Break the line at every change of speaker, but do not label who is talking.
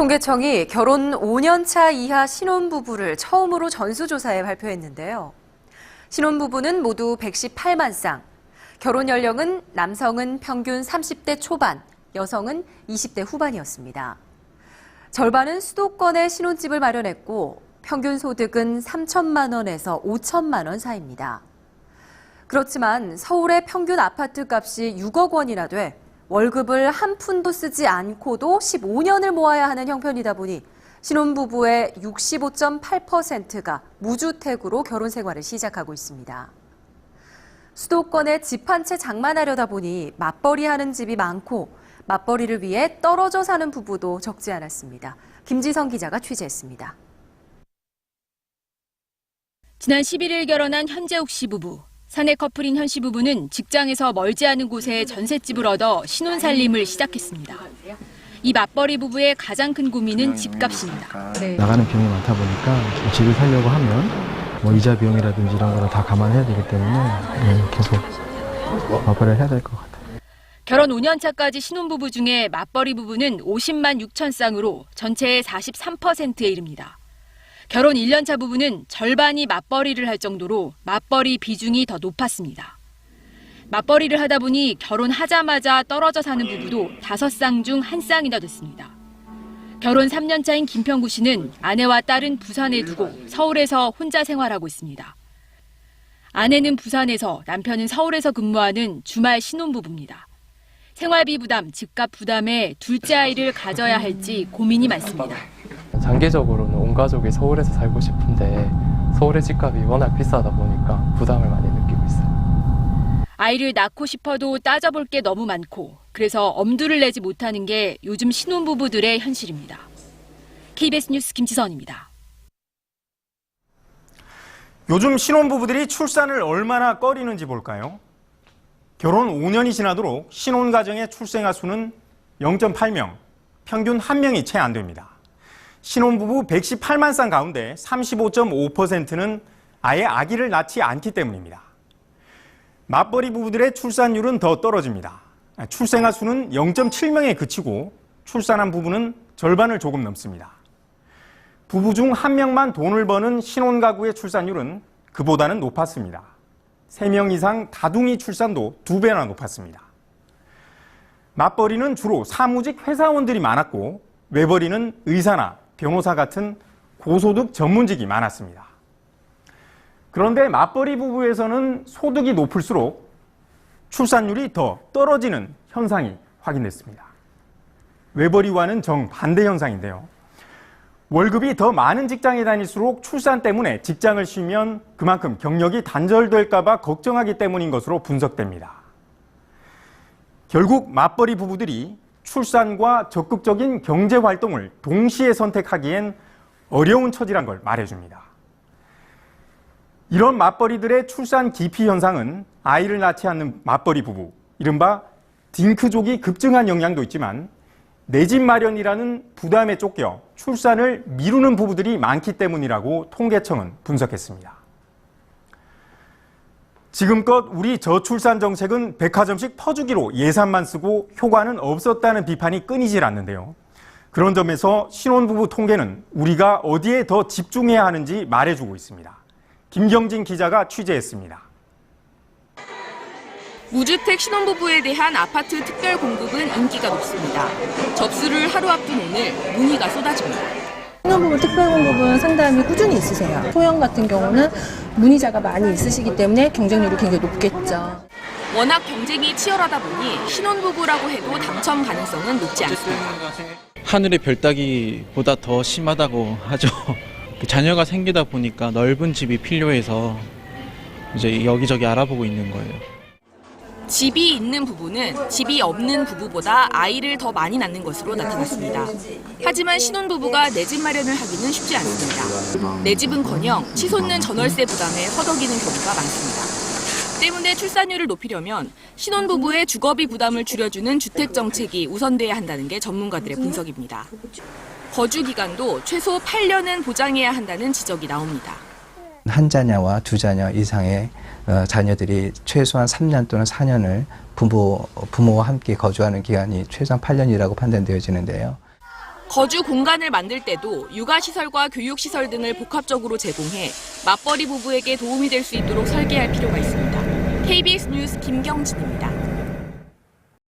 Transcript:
통계청이 결혼 5년차 이하 신혼부부를 처음으로 전수조사에 발표했는데요. 신혼부부는 모두 118만 쌍, 결혼 연령은 남성은 평균 30대 초반, 여성은 20대 후반이었습니다. 절반은 수도권에 신혼집을 마련했고 평균 소득은 3천만 원에서 5천만 원 사이입니다. 그렇지만 서울의 평균 아파트 값이 6억 원이나 돼 월급을 한 푼도 쓰지 않고도 15년을 모아야 하는 형편이다 보니 신혼부부의 65.8%가 무주택으로 결혼 생활을 시작하고 있습니다. 수도권에 집 한 채 장만하려다 보니 맞벌이하는 집이 많고 맞벌이를 위해 떨어져 사는 부부도 적지 않았습니다. 김지성 기자가 취재했습니다.
지난 11일 결혼한 현재욱 씨 부부. 사내 커플인 현 씨 부부는 직장에서 멀지 않은 곳에 전셋집을 얻어 신혼 살림을 시작했습니다. 이 맞벌이 부부의 가장 큰 고민은 집값입니다.
나가는 비용이 많다 보니까 집을 살려고 하면 이자 비용이라든지 이런 거를 다 감안해야 되기 때문에 계속 맞벌이를 해야 될 것 같아요.
결혼 5년 차까지 신혼부부 중에 맞벌이 부부는 50만 6천 쌍으로 전체의 43%에 이릅니다. 결혼 1년 차 부부는 절반이 맞벌이를 할 정도로 맞벌이 비중이 더 높았습니다. 맞벌이를 하다 보니 결혼하자마자 떨어져 사는 부부도 5쌍 중 1쌍이나 됐습니다. 결혼 3년 차인 김평구 씨는 아내와 딸은 부산에 두고 서울에서 혼자 생활하고 있습니다. 아내는 부산에서, 남편은 서울에서 근무하는 주말 신혼부부입니다. 생활비 부담, 집값 부담에 둘째 아이를 가져야 할지 고민이 많습니다.
장기적으로는 온 가족이 서울에서 살고 싶은데 서울의 집값이 워낙 비싸다 보니까 부담을 많이 느끼고 있어요.
아이를 낳고 싶어도 따져볼 게 너무 많고 그래서 엄두를 내지 못하는 게 요즘 신혼부부들의 현실입니다. KBS 뉴스 김지선입니다.
요즘 신혼부부들이 출산을 얼마나 꺼리는지 볼까요? 결혼 5년이 지나도록 신혼가정의 출생아 수는 0.8명, 평균 1명이 채 안 됩니다. 신혼부부 118만 쌍 가운데 35.5%는 아예 아기를 낳지 않기 때문입니다. 맞벌이 부부들의 출산율은 더 떨어집니다. 출생아 수는 0.7명에 그치고 출산한 부부는 절반을 조금 넘습니다. 부부 중 1명만 돈을 버는 신혼가구의 출산율은 그보다는 높았습니다. 3명 이상 다둥이 출산도 2배나 높았습니다. 맞벌이는 주로 사무직 회사원들이 많았고 외벌이는 의사나 변호사 같은 고소득 전문직이 많았습니다. 그런데 맞벌이 부부에서는 소득이 높을수록 출산율이 더 떨어지는 현상이 확인됐습니다. 외벌이와는 정반대 현상인데요. 월급이 더 많은 직장에 다닐수록 출산 때문에 직장을 쉬면 그만큼 경력이 단절될까 봐 걱정하기 때문인 것으로 분석됩니다. 결국 맞벌이 부부들이 출산과 적극적인 경제 활동을 동시에 선택하기엔 어려운 처지란 걸 말해줍니다. 이런 맞벌이들의 출산 기피 현상은 아이를 낳지 않는 맞벌이 부부, 이른바 딩크족이 급증한 영향도 있지만 내 집 마련이라는 부담에 쫓겨 출산을 미루는 부부들이 많기 때문이라고 통계청은 분석했습니다. 지금껏 우리 저출산 정책은 백화점식 퍼주기로 예산만 쓰고 효과는 없었다는 비판이 끊이질 않는데요. 그런 점에서 신혼부부 통계는 우리가 어디에 더 집중해야 하는지 말해주고 있습니다. 김경진 기자가 취재했습니다.
무주택 신혼부부에 대한 아파트 특별 공급은 인기가 높습니다. 접수를 하루 앞둔 오늘 문의가 쏟아집니다.
신혼부부 특별공급은 상담이 꾸준히 있으세요. 소형 같은 경우는 문의자가 많이 있으시기 때문에 경쟁률이 굉장히 높겠죠.
워낙 경쟁이 치열하다 보니 신혼부부라고 해도 당첨 가능성은 높지 않습니다.
하늘의 별 따기보다 더 심하다고 하죠. 자녀가 생기다 보니까 넓은 집이 필요해서 이제 여기저기 알아보고 있는 거예요.
집이 있는 부부는 집이 없는 부부보다 아이를 더 많이 낳는 것으로 나타났습니다. 하지만 신혼부부가 내 집 마련을 하기는 쉽지 않습니다. 내 집은커녕 치솟는 전월세 부담에 허덕이는 경우가 많습니다. 때문에 출산율을 높이려면 신혼부부의 주거비 부담을 줄여주는 주택정책이 우선돼야 한다는 게 전문가들의 분석입니다. 거주 기간도 최소 8년은 보장해야 한다는 지적이 나옵니다.
한 자녀와 두 자녀 이상의 자녀들이 최소한 3년 또는 4년을 부모와 함께 거주하는 기간이 최소한 8년이라고 판단되어지는데요.
거주 공간을 만들 때도 육아시설과 교육시설 등을 복합적으로 제공해 맞벌이 부부에게 도움이 될 수 있도록 설계할 필요가 있습니다. KBS 뉴스 김경진입니다.